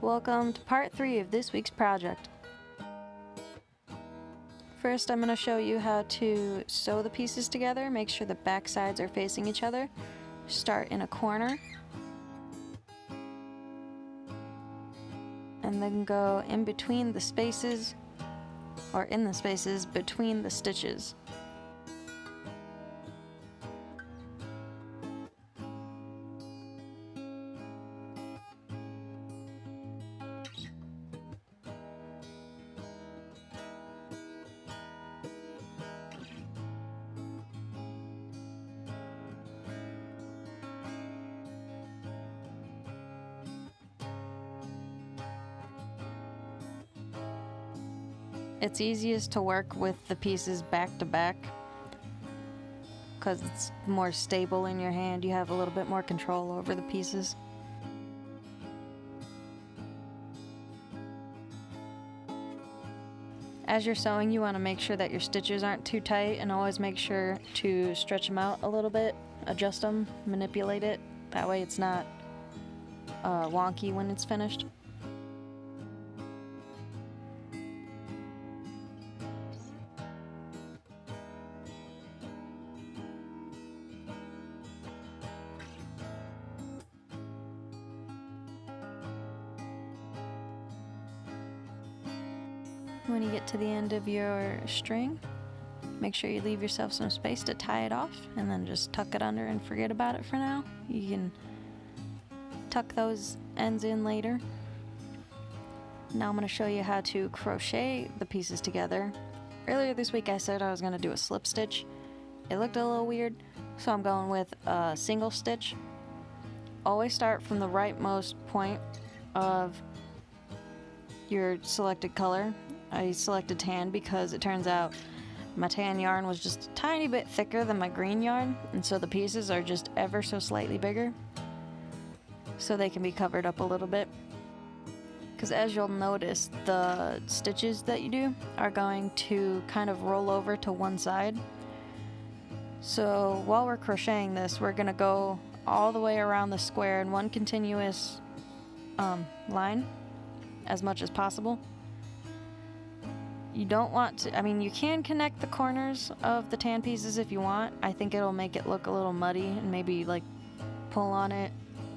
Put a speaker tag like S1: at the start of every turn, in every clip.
S1: Welcome to part 3 of this week's project. First, I'm going to show you how to sew the pieces together. Make sure the back sides are facing each other. Start in a corner and then go in between the spaces, or in the spaces between the stitches. It's easiest to work with the pieces back to back because it's more stable in your hand. You have a little bit more control over the pieces. As you're sewing, you want to make sure that your stitches aren't too tight, and always make sure to stretch them out a little bit, adjust them, manipulate it. That way it's not wonky when it's finished. When you get to the end of your string, make sure you leave yourself some space to tie it off, and then just tuck it under and forget about it for now. You can tuck those ends in later. Now I'm going to show you how to crochet the pieces together. Earlier this week I said I was going to do a slip stitch. It looked a little weird, so I'm going with a single stitch. Always start from the rightmost point of your selected color. I selected tan because it turns out my tan yarn was just a tiny bit thicker than my green yarn, and so the pieces are just ever so slightly bigger, so they can be covered up a little bit. Because as you'll notice, the stitches that you do are going to kind of roll over to one side. So while we're crocheting this, we're going to go all the way around the square in one continuous line as much as possible. You don't want to, I mean, you can connect the corners of the tan pieces if you want. I think it'll make it look a little muddy, and maybe like pull on it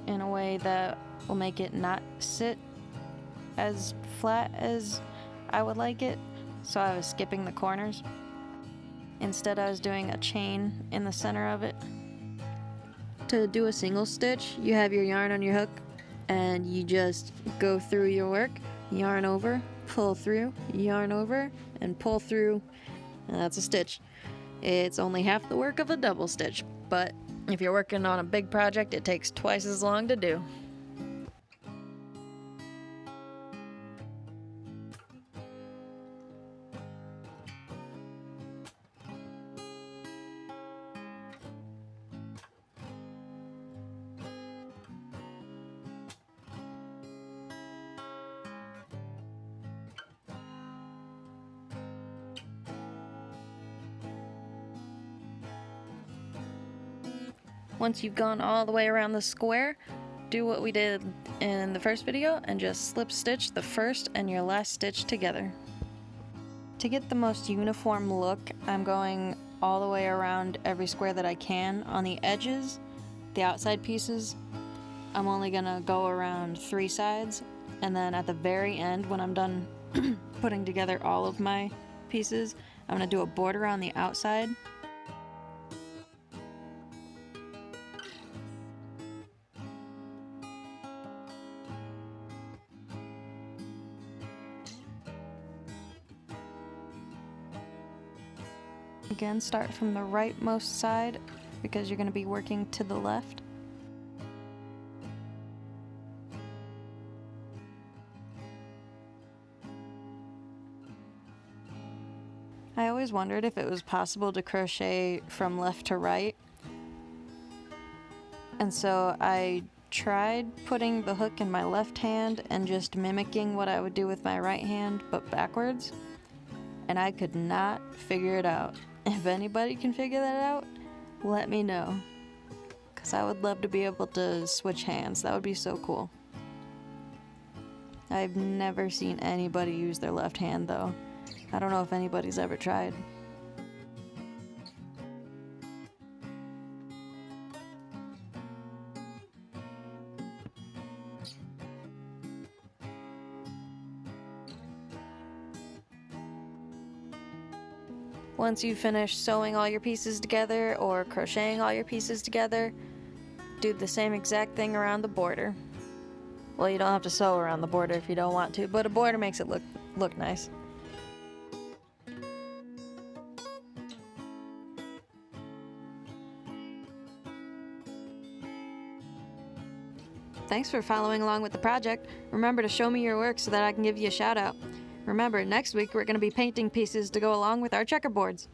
S1: in a way that will make it not sit as flat as I would like it. So I was skipping the corners. Instead, I was doing a chain in the center of it. To do a single stitch, you have your yarn on your hook and you just go through your work, yarn over, pull through, yarn over, and pull through, and that's a stitch. It's only half the work of a double stitch, but if you're working on a big project, it takes twice as long to do. Once you've gone all the way around the square, do what we did in the first video and just slip stitch the first and your last stitch together. To get the most uniform look, I'm going all the way around every square that I can. On the edges, the outside pieces, I'm only gonna go around 3 sides, and then at the very end, when I'm done putting together all of my pieces, I'm gonna do a border on the outside. Again, start from the rightmost side because you're going to be working to the left. I always wondered if it was possible to crochet from left to right, and so I tried putting the hook in my left hand and just mimicking what I would do with my right hand but backwards, and I could not figure it out. If anybody can figure that out, let me know, because I would love to be able to switch hands. That would be so cool. I've never seen anybody use their left hand though. I don't know if anybody's ever tried. Once you finish sewing all your pieces together or crocheting all your pieces together, do the same exact thing around the border. Well, you don't have to sew around the border if you don't want to, but a border makes it look nice. Thanks for following along with the project. Remember to show me your work so that I can give you a shout out. Remember, next week we're going to be painting pieces to go along with our checkerboards.